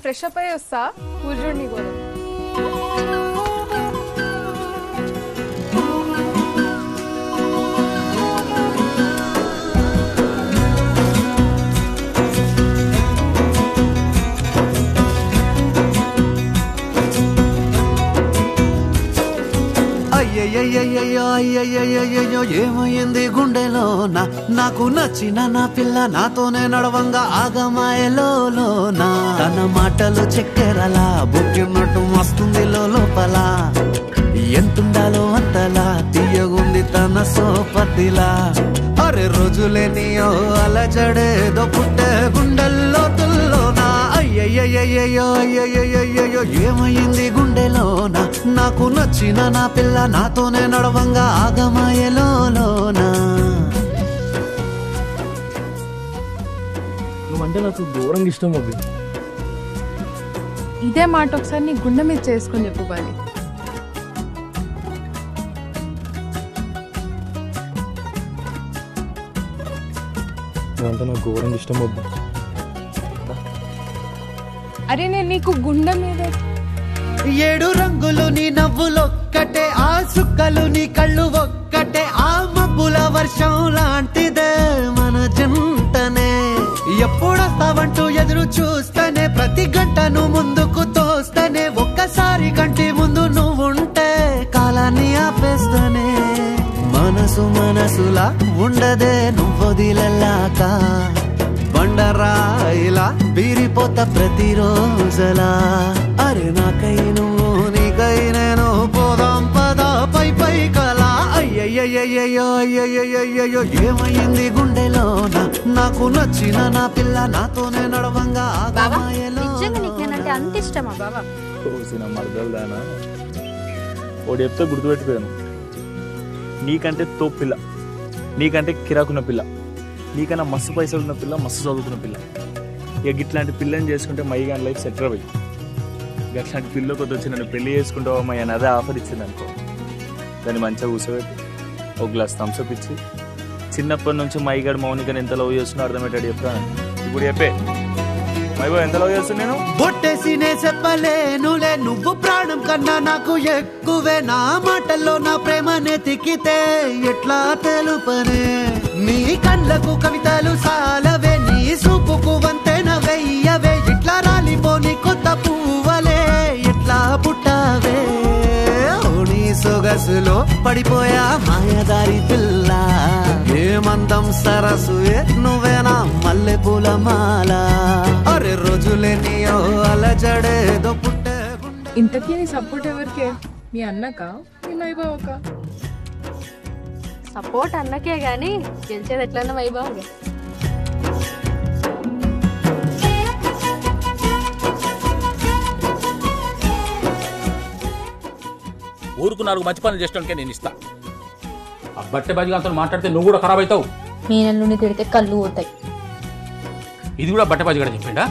Fresh up అయ్యి వస్తా కూర్చోండి కూడా. అయ్యయ్యో అయ్యయ్యో ఏమైంది గుండెలో నాకు నచ్చిన నా పిల్ల నాతోనే నడవంగా ఆగమాయలోనా తన మాటలు చక్కెరలా బుక్కినట్టు వస్తుంది లోపల ఎంతుండాలో అంతలా తీయగుంది తన సోపతిలా అరే రోజులేనియో అలజడేదో పుట్టే గుండెల్లో తుల్లోనా అయ్యయ్యో అయ్యయ్యో ఏమైంది గుండెలోనా నాకు నచ్చిన నా పిల్ల నాతోనే నడవంగా ఆగమాయలోనా నువ్వంటే నాకు ఘోరంగా ఇష్టం అవి. ఇదే మాట ఒకసారి నీ గుండె మీద చేసుకొని చెప్పు బాలి. నువ్వంటే నాకు ఘోరంగా ఇష్టం వద్దు. అరే నేను నీకు గుండె మీద 7 రంగులు నీ నవ్వులొక్కటే ఆ సుక్కలు నీ కళ్ళు ఒక్కటే ఆ మబ్బుల వర్షం లాంటిదే మన జంటనే ఎప్పుడొస్తావంటూ ఎదురు చూస్తేనే ప్రతి గంటను ముందుకు తోస్తేనే ఒక్కసారి కంటి ముందు నువ్వుంటే కాలాన్ని ఆపేస్తానే మనసులా ఉండదే నువ్వొదిలెల్లాక బండరాయిలా బీరిపోత ప్రతిరోజలా అరే నాకై నువ్వు నీకై నేను పోదాం పద పై కలా అయ్యయ్యో ఏమైంది గుండెలోనా నాకు నచ్చిన నా పిల్ల నాతోనే నడవంగా నిజంగా అంత ఇష్టమా బాబా? కోసిన మరదలు దానా ఒకటి చెప్తే గుర్తుపెట్టుకోను. నీకంటే తోపు పిల్ల, నీకంటే కిరాకున్న పిల్ల, నీకన్నా మస్తు పైసలు ఉన్న పిల్ల, మస్తు చదువుకున్న పిల్ల. ఇక ఇట్లాంటి పిల్లని చేసుకుంటే మై గాని లైఫ్ సెటిల్ అయ్యి అట్లాంటి పిల్ల కొద్ది వచ్చి నన్ను పెళ్లి చేసుకుంటావా మై అని అదే ఆఫర్ ఇచ్చింది అనుకో. దాన్ని మంచిగా కూర్చోబెట్టి ఒక గ్లాస్ థమ్స్అప్ ఇచ్చి చిన్నప్పటి నుంచి మైగాడు మౌనికని ఎంత లవ్ చేస్తున్నా అర్థమయ్యేటట్టు చెప్తాను. ఇప్పుడు చెప్పే మైబో ఎంత లవ్ చేస్తున్నా నేను బొట్టేసినే చెప్పలేనులే నువ్వు ప్రాణం కన్నా నాకు ఎక్కువే నా మాటల్లో నా ప్రేమనే తిక్కితే ఎట్లా తెలుపనే నీ కళ్ళకు కవితలు సాలవే నీ సూపుకు వంతెన వెయ్యవే ఇట్లా రాలిపోని కొత్త పువ్వలే ఎట్లా పుట్టావే నీ సొగసులో పడిపోయా మాయదారి పిల్ల ఏమందం సరసు నువ్వేనా మల్లె పూల మాల అరే రోజులేనియో అలజడేదో పుట్టే ఇంతకీ నీ సపోర్ట్ ఎవరికే? మీ అన్నకా మీ మైబావకా? సపోర్ట్ అన్నకే గాని గెలిచేది ఎట్లన్నా వైభవంగా. ఊరుకు 4 మంచి పనులు చేసడానికి నేను ఇస్తా. ఆ బట్టె బాజిగాంతో మాట్లాడితే నువ్వు కూడా ఖరాబ్ అవుతావు. మీ నన్ను తిడితే కళ్ళు పోతాయి. ఇది కూడా బట్టె బాజిగాడ చెప్పిండా?